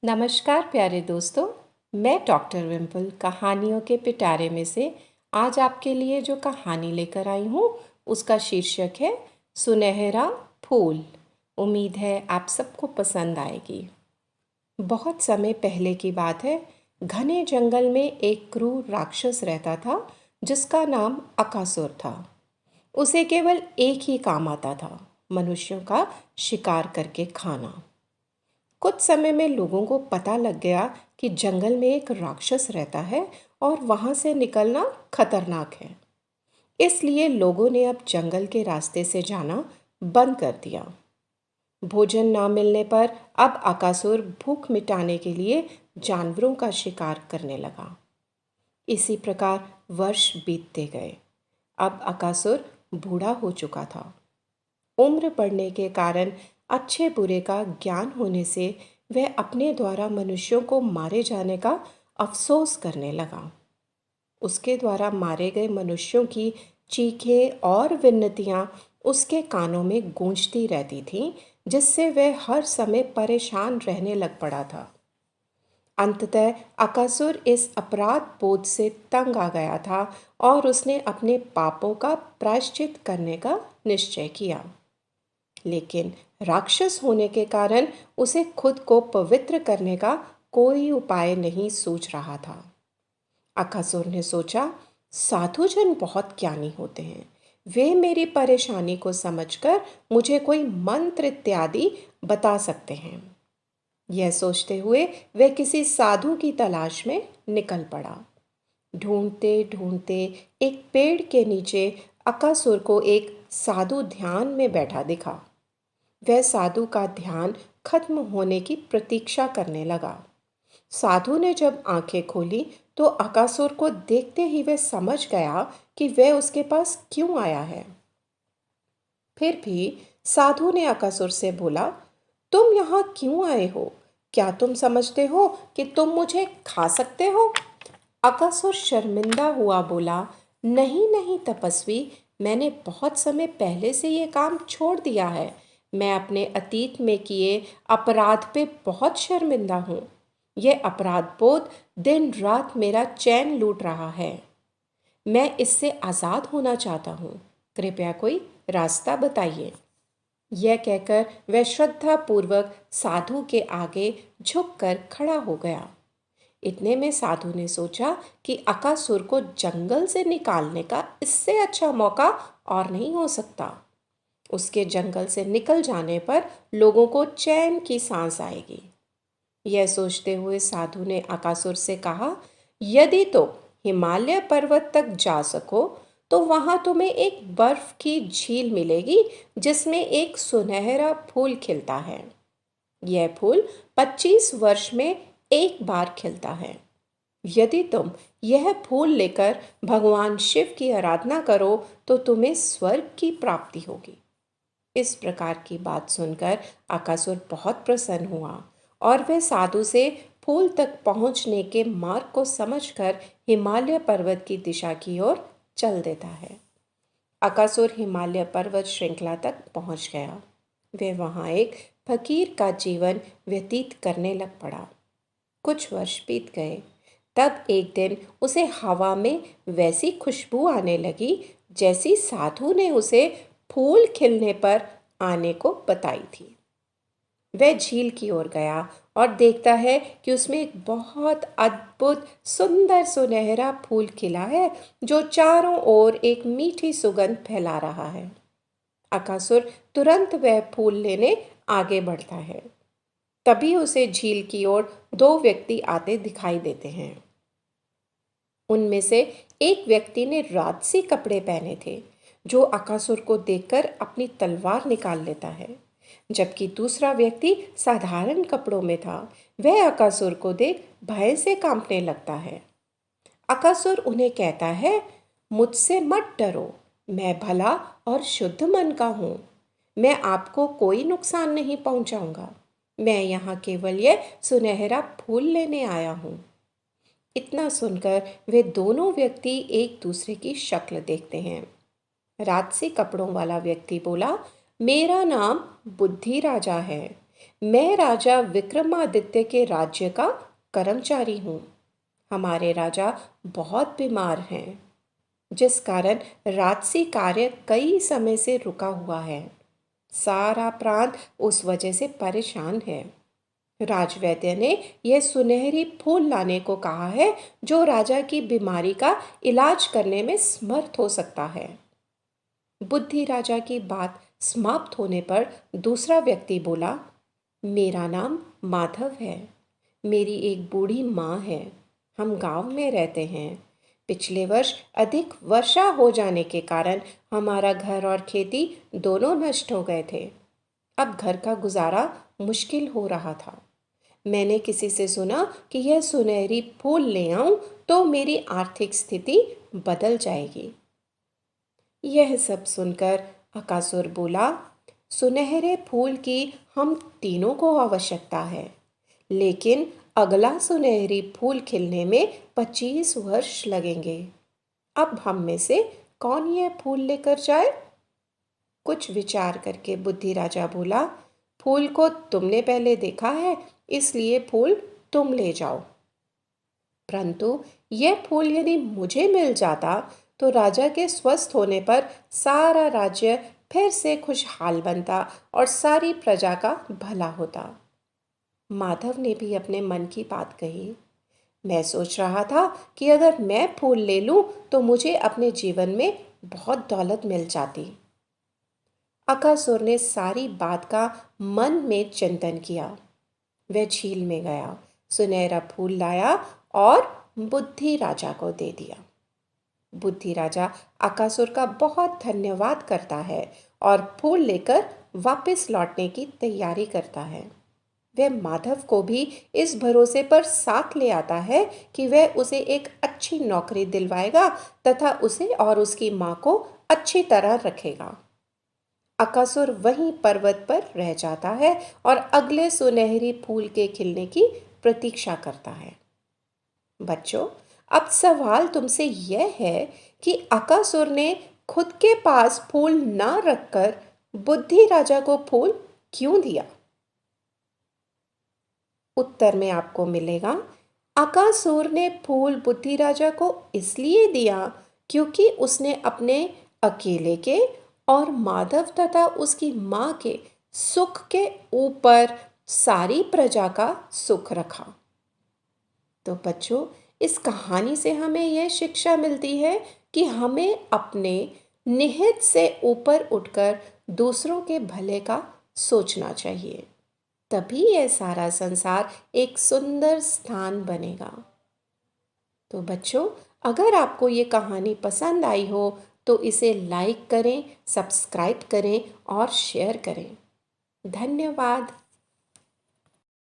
नमस्कार प्यारे दोस्तों। मैं डॉक्टर विम्पल कहानियों के पिटारे में से आज आपके लिए जो कहानी लेकर आई हूँ उसका शीर्षक है सुनहरा फूल। उम्मीद है आप सबको पसंद आएगी। बहुत समय पहले की बात है। घने जंगल में एक क्रूर राक्षस रहता था जिसका नाम अकासुर था। उसे केवल एक ही काम आता था, मनुष्यों का शिकार करके खाना। कुछ समय में लोगों को पता लग गया कि जंगल में एक राक्षस रहता है और वहां से निकलना खतरनाक है। इसलिए लोगों ने अब जंगल के रास्ते से जाना बंद कर दिया। भोजन ना मिलने पर अब अकासुर भूख मिटाने के लिए जानवरों का शिकार करने लगा। इसी प्रकार वर्ष बीतते गए। अब अकासुर बूढ़ा हो चुका था। उम्र बढ़ने के कारण अच्छे बुरे का ज्ञान होने से वह अपने द्वारा मनुष्यों को मारे जाने का अफसोस करने लगा। उसके द्वारा मारे गए मनुष्यों की चीखें और विनतियां उसके कानों में गूंजती रहती थीं, जिससे वह हर समय परेशान रहने लग पड़ा था। अंततः अकासुर इस अपराध बोध से तंग आ गया था और उसने अपने पापों का प्रायश्चित करने का निश्चय किया। लेकिन राक्षस होने के कारण उसे खुद को पवित्र करने का कोई उपाय नहीं सूझ रहा था। अकासुर ने सोचा, साधुजन बहुत ज्ञानी होते हैं। वे मेरी परेशानी को समझकर मुझे कोई मंत्र इत्यादि बता सकते हैं। यह सोचते हुए वह किसी साधु की तलाश में निकल पड़ा। ढूंढते ढूंढते एक पेड़ के नीचे अकासुर को एक साधु ध्यान में बैठा दिखा। वह साधु का ध्यान खत्म होने की प्रतीक्षा करने लगा। साधु ने जब आंखें खोली तो अकासुर को देखते ही वह समझ गया कि वह उसके पास क्यों आया है। फिर भी साधु ने अकासुर से बोला, तुम यहाँ क्यों आए हो? क्या तुम समझते हो कि तुम मुझे खा सकते हो? अकासुर शर्मिंदा हुआ बोला, नहीं नहीं तपस्वी, मैंने बहुत समय पहले से ये काम छोड़ दिया है। मैं अपने अतीत में किए अपराध पे बहुत शर्मिंदा हूँ। यह अपराध बोध दिन रात मेरा चैन लूट रहा है। मैं इससे आज़ाद होना चाहता हूँ। कृपया कोई रास्ता बताइए। यह कहकर वह श्रद्धापूर्वक साधु के आगे झुककर खड़ा हो गया। इतने में साधु ने सोचा कि अकासुर को जंगल से निकालने का इससे अच्छा मौका और नहीं हो सकता। उसके जंगल से निकल जाने पर लोगों को चैन की सांस आएगी। यह सोचते हुए साधु ने अकासुर से कहा, यदि तुम हिमालय पर्वत तक जा सको तो वहां तुम्हें एक बर्फ की झील मिलेगी जिसमें एक सुनहरा फूल खिलता है। यह फूल 25 वर्ष में एक बार खिलता है। यदि तुम यह फूल लेकर भगवान शिव की आराधना करो तो तुम्हें स्वर्ग की प्राप्ति होगी। इस प्रकार की बात सुनकर अकासुर बहुत प्रसन्न हुआ और वह साधु से फूल तक पहुंचने के मार्ग को समझकर हिमालय पर्वत की दिशा की ओर चल देता है। अकासुर हिमालय पर्वत श्रृंखला तक पहुंच गया। वह वहां एक फकीर का जीवन व्यतीत करने लग पड़ा। कुछ वर्ष बीत गए। तब एक दिन उसे हवा में वैसी खुशबू आने लगी जैसी साधु ने उसे फूल खिलने पर आने को बताई थी। वह झील की ओर गया और देखता है कि उसमें एक बहुत अद्भुत सुंदर सुनहरा फूल खिला है जो चारों ओर एक मीठी सुगंध फैला रहा है। अकासुर तुरंत वह फूल लेने आगे बढ़ता है। तभी उसे झील की ओर दो व्यक्ति आते दिखाई देते हैं। उनमें से एक व्यक्ति ने राजसी कपड़े पहने थे, जो अकासुर को देखकर अपनी तलवार निकाल लेता है, जबकि दूसरा व्यक्ति साधारण कपड़ों में था। वह अकासुर को देख भय से कांपने लगता है। अकासुर उन्हें कहता है, मुझसे मत डरो, मैं भला और शुद्ध मन का हूँ। मैं आपको कोई नुकसान नहीं पहुंचाऊंगा। मैं यहाँ केवल यह सुनहरा फूल लेने आया हूँ। इतना सुनकर वे दोनों व्यक्ति एक दूसरे की शक्ल देखते हैं। राजसी कपड़ों वाला व्यक्ति बोला, मेरा नाम बुद्धि राजा है। मैं राजा विक्रमादित्य के राज्य का कर्मचारी हूँ। हमारे राजा बहुत बीमार हैं, जिस कारण राजसी कार्य कई समय से रुका हुआ है। सारा प्रांत उस वजह से परेशान है। राजवैद्य ने यह सुनहरी फूल लाने को कहा है, जो राजा की बीमारी का इलाज करने में समर्थ हो सकता है। बुद्धि राजा की बात समाप्त होने पर दूसरा व्यक्ति बोला, मेरा नाम माधव है। मेरी एक बूढ़ी माँ है। हम गांव में रहते हैं। पिछले वर्ष अधिक वर्षा हो जाने के कारण हमारा घर और खेती दोनों नष्ट हो गए थे। अब घर का गुजारा मुश्किल हो रहा था। मैंने किसी से सुना कि यह सुनहरी फूल ले आऊं तो मेरी आर्थिक स्थिति बदल जाएगी। यह सब सुनकर अकासुर बोला, सुनहरे फूल की हम तीनों को आवश्यकता है, लेकिन अगला सुनहरी फूल खिलने में 25 वर्ष लगेंगे। अब हम में से कौन यह फूल लेकर जाए? कुछ विचार करके बुद्धि राजा बोला, फूल को तुमने पहले देखा है, इसलिए फूल तुम ले जाओ। परंतु यह फूल यदि मुझे मिल जाता तो राजा के स्वस्थ होने पर सारा राज्य फिर से खुशहाल बनता और सारी प्रजा का भला होता। माधव ने भी अपने मन की बात कही। मैं सोच रहा था कि अगर मैं फूल ले लूं तो मुझे अपने जीवन में बहुत दौलत मिल जाती। अकासुर ने सारी बात का मन में चिंतन किया। वह झील में गया, सुनहरा फूल लाया और बुद्धि राजा को दे दिया। बुद्धि राजा अकासुर का बहुत धन्यवाद करता है और फूल लेकर वापस लौटने की तैयारी करता है। वह माधव को भी इस भरोसे पर साथ ले आता है कि वह उसे एक अच्छी नौकरी दिलवाएगा तथा उसे और उसकी माँ को अच्छी तरह रखेगा। अकासुर वहीं पर्वत पर रह जाता है और अगले सुनहरी फूल के खिलने की प्रतीक्षा करता है। बच्चों, अब सवाल तुमसे यह है कि अकासुर ने खुद के पास फूल ना रखकर बुद्धि राजा को फूल क्यों दिया? उत्तर में आपको मिलेगा, अकासुर ने फूल बुद्धि राजा को इसलिए दिया क्योंकि उसने अपने अकेले के और माधव तथा उसकी माँ के सुख के ऊपर सारी प्रजा का सुख रखा। तो बच्चों, इस कहानी से हमें यह शिक्षा मिलती है कि हमें अपने निहित से ऊपर उठकर दूसरों के भले का सोचना चाहिए। तभी यह सारा संसार एक सुंदर स्थान बनेगा। तो बच्चों, अगर आपको ये कहानी पसंद आई हो तो इसे लाइक करें, सब्सक्राइब करें और शेयर करें। धन्यवाद।